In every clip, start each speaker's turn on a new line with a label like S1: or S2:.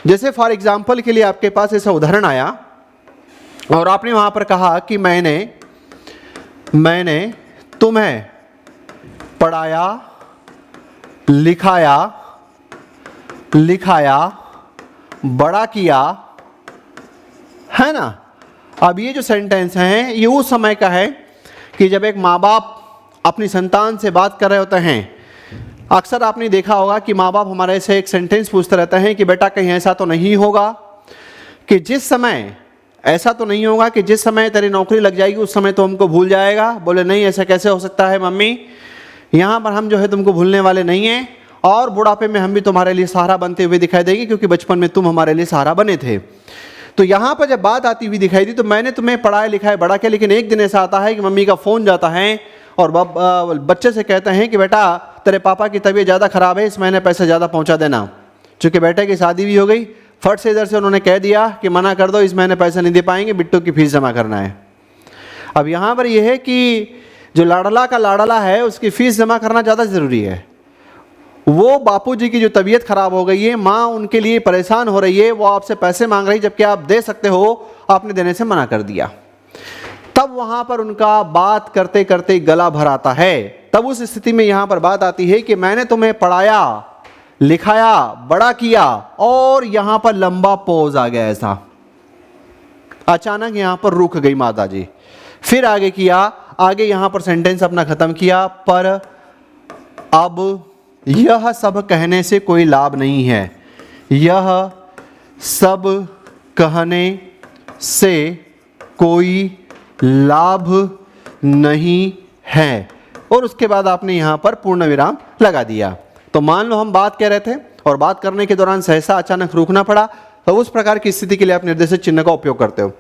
S1: जैसे for example के लिए आपके पास ऐसा उदाहरण आया और आपने वहाँ पर कहा कि मैंने तुम्हें पढ़ाया, लिखाया, बड़ा किया, है ना। अब ये जो सेंटेंस हैं ये उस समय का है कि जब एक माँ बाप अपनी संतान से बात कर रहे होते हैं। अक्सर आपने देखा होगा कि माँ बाप हमारे से एक सेंटेंस पूछते रहते हैं कि बेटा कहीं ऐसा तो नहीं होगा कि जिस समय ऐसा तो नहीं होगा कि जिस समय तेरी नौकरी लग जाएगी उस समय तो हमको भूल जाएगा। बोले नहीं, ऐसा कैसे हो सकता है मम्मी, यहाँ पर हम जो है तुमको भूलने वाले नहीं हैं और बुढ़ापे में हम भी तुम्हारे लिए सहारा बनते हुए दिखाई देंगे क्योंकि बचपन में तुम हमारे लिए सहारा बने थे। तो यहाँ पर जब बात आती हुई दिखाई दी तो मैंने तुम्हें पढ़ाया लिखाया बड़ा किया, लेकिन एक दिन ऐसा आता है कि मम्मी का फ़ोन जाता है और बच्चे से कहते हैं कि बेटा तेरे पापा की तबीयत ज़्यादा ख़राब है, इस महीने पैसे ज़्यादा पहुँचा देना। चूँकि बेटे की शादी भी हो गई, फट से इधर से उन्होंने कह दिया कि मना कर दो, इस महीने पैसे नहीं दे पाएंगे, बिट्टू की फीस जमा करना है। अब यहाँ पर यह है कि जो लाडला का लाडला है उसकी फ़ीस जमा करना ज़्यादा ज़रूरी है। वो बापूजी की जो तबीयत ख़राब हो गई है, माँ उनके लिए परेशान हो रही है, वो आपसे पैसे मांग रही जबकि आप दे सकते हो, आपने देने से मना कर दिया। तब वहाँ पर उनका बात करते करते गला भर आता है। तब उस स्थिति में यहाँ पर बात आती है कि मैंने तुम्हें पढ़ाया, लिखाया, बड़ा किया, और यहाँ पर लंबा पॉज आ गया। ऐसा अचानक यहाँ पर रुक गई माता जी, फिर आगे किया, आगे यहाँ पर सेंटेंस अपना ख़त्म किया, पर अब यह सब कहने से कोई लाभ नहीं है, यह सब कहने से कोई लाभ नहीं है। और उसके बाद आपने यहाँ पर पूर्ण विराम लगा दिया। तो मान लो हम बात कर रहे थे और बात करने के दौरान सहसा अचानक रुकना पड़ा, तो उस प्रकार की स्थिति के लिए आप निर्देशित चिन्ह का उपयोग करते हो।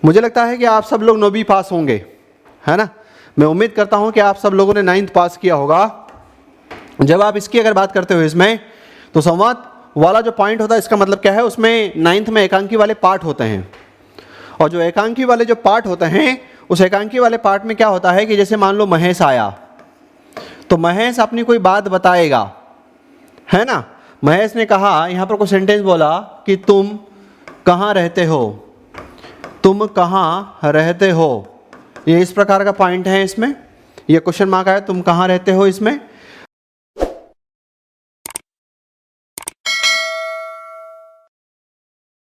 S1: मुझे लगता है कि आप सब लोग 9वीं पास होंगे, है ना। मैं उम्मीद करता हूँ कि आप सब लोगों ने 9th पास किया होगा। जब आप इसकी अगर बात करते हो इसमें, तो संवाद वाला जो पॉइंट होता है इसका मतलब क्या है, उसमें 9th में एकांकी वाले पार्ट होते हैं। और जो एकांकी वाले जो पार्ट होते हैं, उस एकांकी वाले पार्ट में क्या होता है कि जैसे मान लो महेश आया, तो महेश अपनी कोई बात बताएगा, है ना। महेश ने कहा, यहाँ पर कोई सेंटेंस बोला कि तुम कहाँ रहते हो, तुम कहाँ रहते हो, ये इस प्रकार का पॉइंट है। इसमें ये क्वेश्चन मार्क आया, तुम कहाँ रहते हो, इसमें